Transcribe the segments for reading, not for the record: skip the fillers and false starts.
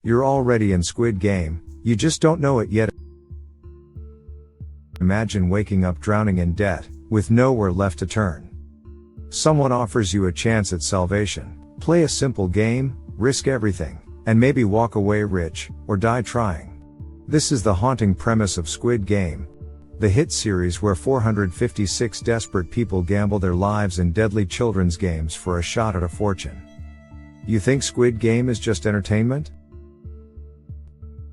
You're already in Squid Game, you just don't know it yet. Imagine waking up drowning in debt, with nowhere left to turn. Someone offers you a chance at salvation. Play a simple game, risk everything, and maybe walk away rich, or die trying. This is the haunting premise of Squid Game, the hit series where 456 desperate people gamble their lives in deadly children's games for a shot at a fortune. You think Squid Game is just entertainment?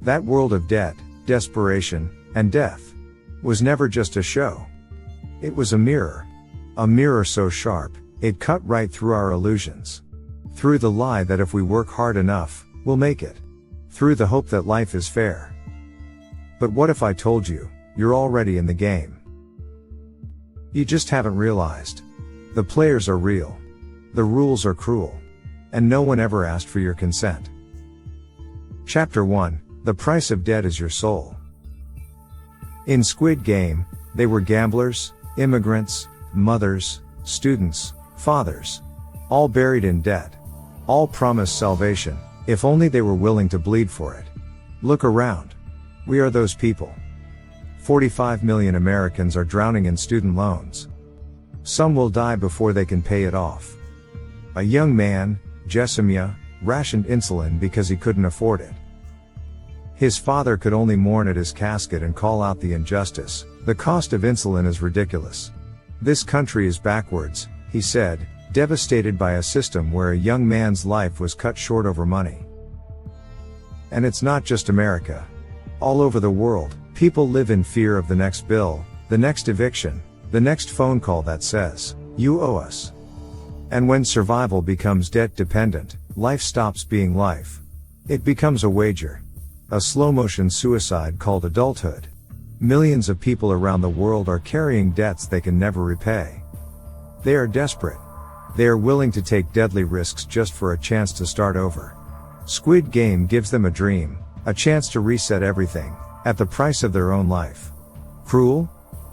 That world of debt, desperation, and death was never just a show. It was a mirror so sharp, it cut right through our illusions. Through the lie that if we work hard enough, we'll make it. Through the hope that life is fair. But what if I told you, you're already in the game? You just haven't realized. The players are real. The rules are cruel. And no one ever asked for your consent. Chapter 1, The Price of Debt is Your Soul. In Squid Game, they were gamblers, immigrants, mothers, students, fathers. All buried in debt. All promised salvation, if only they were willing to bleed for it. Look around. We are those people. 45 million Americans are drowning in student loans. Some will die before they can pay it off. A young man, Jessamia, rationed insulin because he couldn't afford it. His father could only mourn at his casket and call out the injustice. The cost of insulin is ridiculous. This country is backwards, he said, devastated by a system where a young man's life was cut short over money. And it's not just America. All over the world, people live in fear of the next bill, the next eviction, the next phone call that says, "You owe us." And when survival becomes debt dependent, life stops being life. It becomes a wager. A slow-motion suicide called adulthood. Millions of people around the world are carrying debts they can never repay. They are desperate. They are willing to take deadly risks just for a chance to start over. Squid Game gives them a dream, a chance to reset everything, at the price of their own life. Cruel?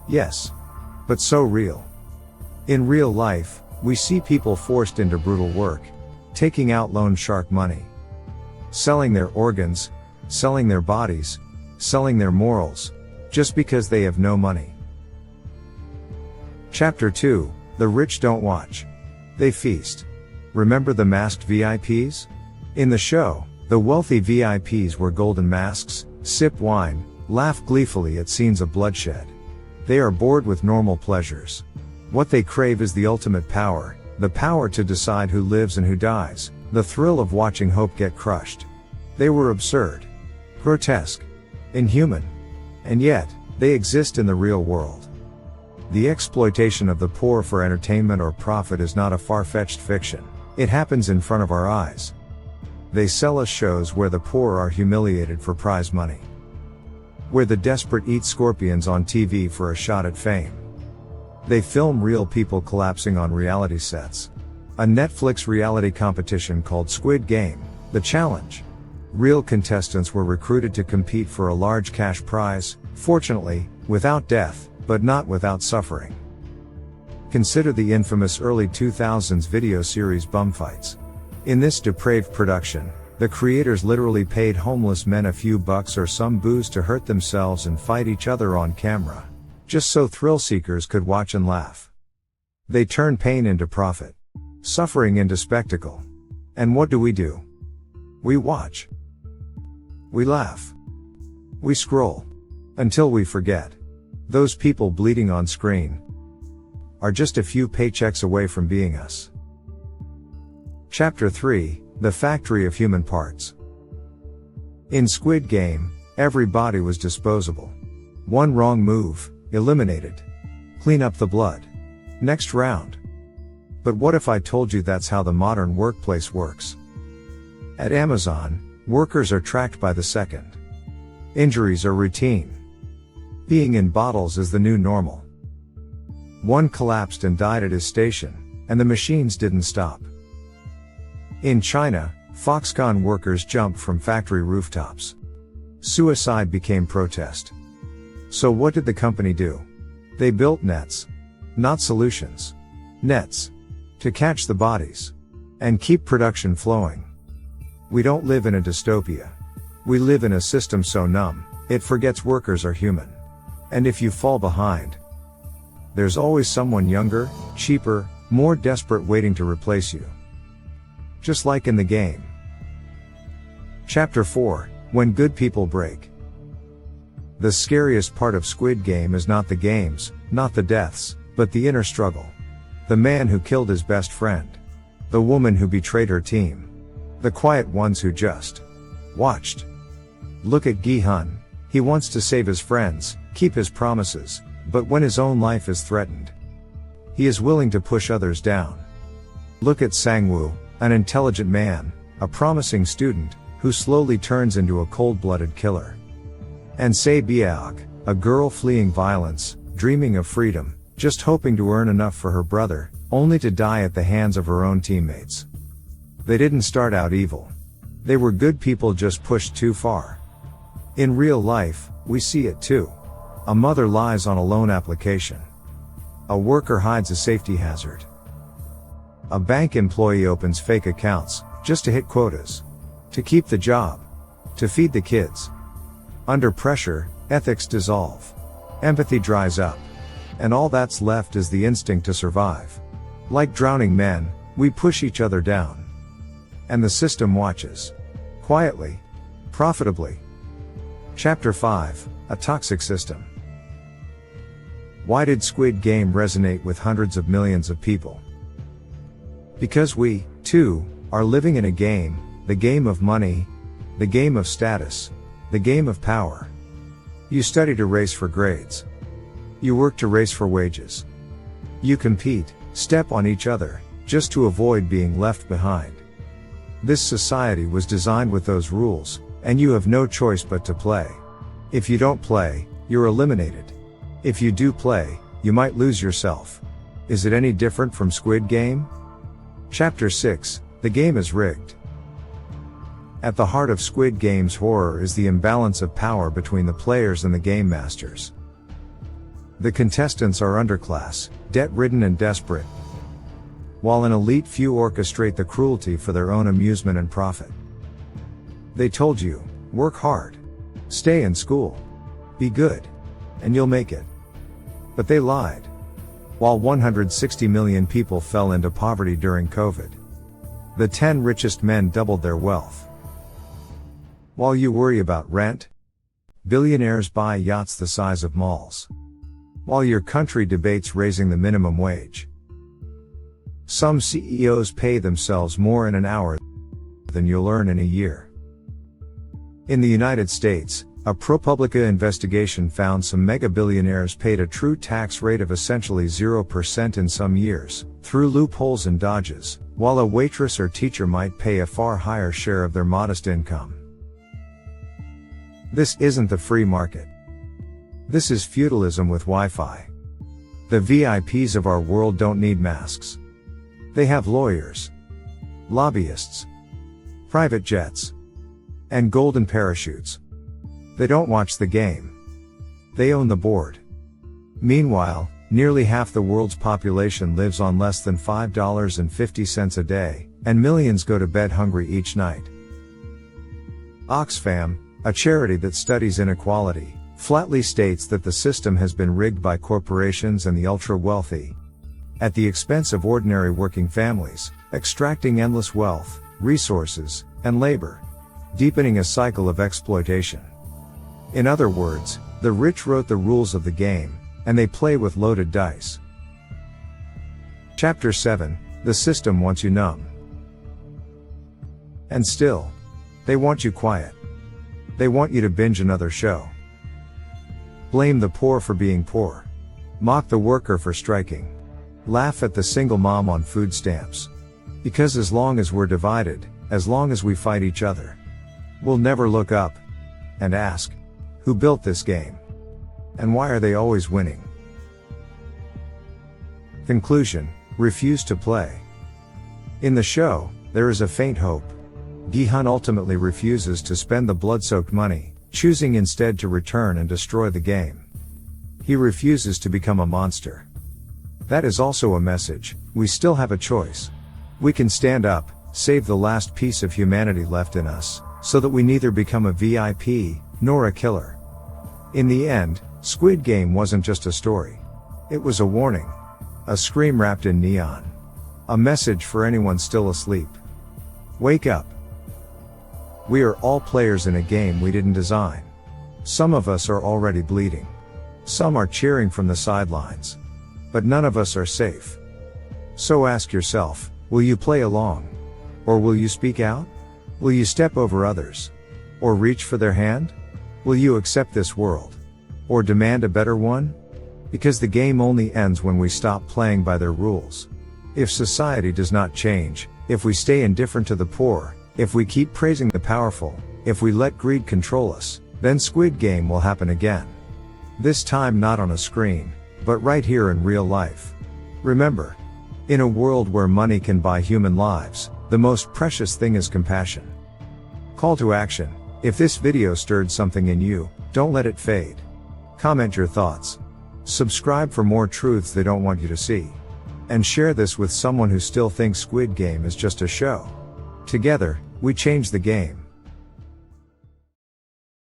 Yes. But so real. In real life, we see people forced into brutal work, taking out loan shark money, selling their organs, selling their bodies, selling their morals, just because they have no money. Chapter 2, The Rich Don't Watch. They feast. Remember the masked VIPs? In the show, the wealthy VIPs wear golden masks, sip wine, laugh gleefully at scenes of bloodshed. They are bored with normal pleasures. What they crave is the ultimate power, the power to decide who lives and who dies, the thrill of watching hope get crushed. They were absurd, grotesque, inhuman. And yet, they exist in the real world. The exploitation of the poor for entertainment or profit is not a far-fetched fiction. It happens in front of our eyes. They sell us shows where the poor are humiliated for prize money. Where the desperate eat scorpions on TV for a shot at fame. They film real people collapsing on reality sets. A Netflix reality competition called Squid Game, The Challenge. Real contestants were recruited to compete for a large cash prize, fortunately, without death, but not without suffering. Consider the infamous early 2000s video series Bumfights. In this depraved production, the creators literally paid homeless men a few bucks or some booze to hurt themselves and fight each other on camera, just so thrill seekers could watch and laugh. They turn pain into profit, suffering into spectacle. And what do? We watch. We laugh. We scroll. Until we forget. Those people bleeding on screen are just a few paychecks away from being us. Chapter 3, The Factory of Human Parts. In Squid Game, every body was disposable. One wrong move, eliminated. Clean up the blood. Next round. But what if I told you that's how the modern workplace works? At Amazon, workers are tracked by the second. Injuries are routine. Being in bottles is the new normal. One collapsed and died at his station, and the machines didn't stop. In China, Foxconn workers jumped from factory rooftops. Suicide became protest. So what did the company do? They built nets. Not solutions. Nets. To catch the bodies. And keep production flowing. We don't live in a dystopia. We live in a system so numb, it forgets workers are human. And if you fall behind, there's always someone younger, cheaper, more desperate waiting to replace you. Just like in the game. Chapter 4, When Good People Break. The scariest part of Squid Game is not the games, not the deaths, but the inner struggle. The man who killed his best friend. The woman who betrayed her team. The quiet ones who just watched. Look at Gi-hun. He wants to save his friends, keep his promises, but when his own life is threatened, he is willing to push others down. Look at Sang-woo, an intelligent man, a promising student, who slowly turns into a cold-blooded killer. And Se-byeok, a girl fleeing violence, dreaming of freedom, just hoping to earn enough for her brother, only to die at the hands of her own teammates. They didn't start out evil. They were good people just pushed too far. In real life, we see it too. A mother lies on a loan application. A worker hides a safety hazard. A bank employee opens fake accounts, just to hit quotas. To keep the job. To feed the kids. Under pressure, ethics dissolve. Empathy dries up. And all that's left is the instinct to survive. Like drowning men, we push each other down. And the system watches. Quietly. Profitably. Chapter 5, A Toxic System. Why did Squid Game resonate with hundreds of millions of people? Because we, too, are living in a game, the game of money, the game of status, the game of power. You study to race for grades. You work to race for wages. You compete, step on each other, just to avoid being left behind. This society was designed with those rules, and you have no choice but to play. If you don't play, you're eliminated. If you do play, you might lose yourself. Is it any different from Squid Game? Chapter 6, The Game is Rigged. At the heart of Squid Game's horror is the imbalance of power between the players and the game masters. The contestants are underclass, debt-ridden and desperate, while an elite few orchestrate the cruelty for their own amusement and profit. They told you, work hard. Stay in school. Be good. And you'll make it. But they lied. While 160 million people fell into poverty during COVID, the 10 richest men doubled their wealth. While you worry about rent, billionaires buy yachts the size of malls. While your country debates raising the minimum wage, some CEOs pay themselves more in an hour than you'll earn in a year. In the United States, a ProPublica investigation found some mega-billionaires paid a true tax rate of essentially 0% in some years, through loopholes and dodges, while a waitress or teacher might pay a far higher share of their modest income. This isn't the free market. This is feudalism with Wi-Fi. The VIPs of our world don't need masks. They have lawyers, lobbyists, private jets, and golden parachutes. They don't watch the game. They own the board. Meanwhile, nearly half the world's population lives on less than $5.50 a day, and millions go to bed hungry each night. Oxfam, a charity that studies inequality, flatly states that the system has been rigged by corporations and the ultra-wealthy, at the expense of ordinary working families, extracting endless wealth, resources, and labor, deepening a cycle of exploitation. In other words, the rich wrote the rules of the game, and they play with loaded dice. Chapter 7, The System Wants You Numb. And still, they want you quiet. They want you to binge another show. Blame the poor for being poor. Mock the worker for striking. Laugh at the single mom on food stamps. Because as long as we're divided, as long as we fight each other, we'll never look up and ask, who built this game? And why are they always winning? Conclusion: refuse to play. In the show, there is a faint hope. Gi-hun ultimately refuses to spend the blood-soaked money, choosing instead to return and destroy the game. He refuses to become a monster. That is also a message: we still have a choice. We can stand up, save the last piece of humanity left in us, so that we neither become a VIP, nor a killer. In the end, Squid Game wasn't just a story. It was a warning. A scream wrapped in neon. A message for anyone still asleep. Wake up. We are all players in a game we didn't design. Some of us are already bleeding. Some are cheering from the sidelines. But none of us are safe. So ask yourself, will you play along? Or will you speak out? Will you step over others? Or reach for their hand? Will you accept this world? Or demand a better one? Because the game only ends when we stop playing by their rules. If society does not change, if we stay indifferent to the poor, if we keep praising the powerful, if we let greed control us, then Squid Game will happen again. This time not on a screen, but right here in real life. Remember, in a world where money can buy human lives, the most precious thing is compassion. Call to action. If this video stirred something in you, don't let it fade. Comment your thoughts. Subscribe for more truths they don't want you to see. And share this with someone who still thinks Squid Game is just a show. Together, we change the game.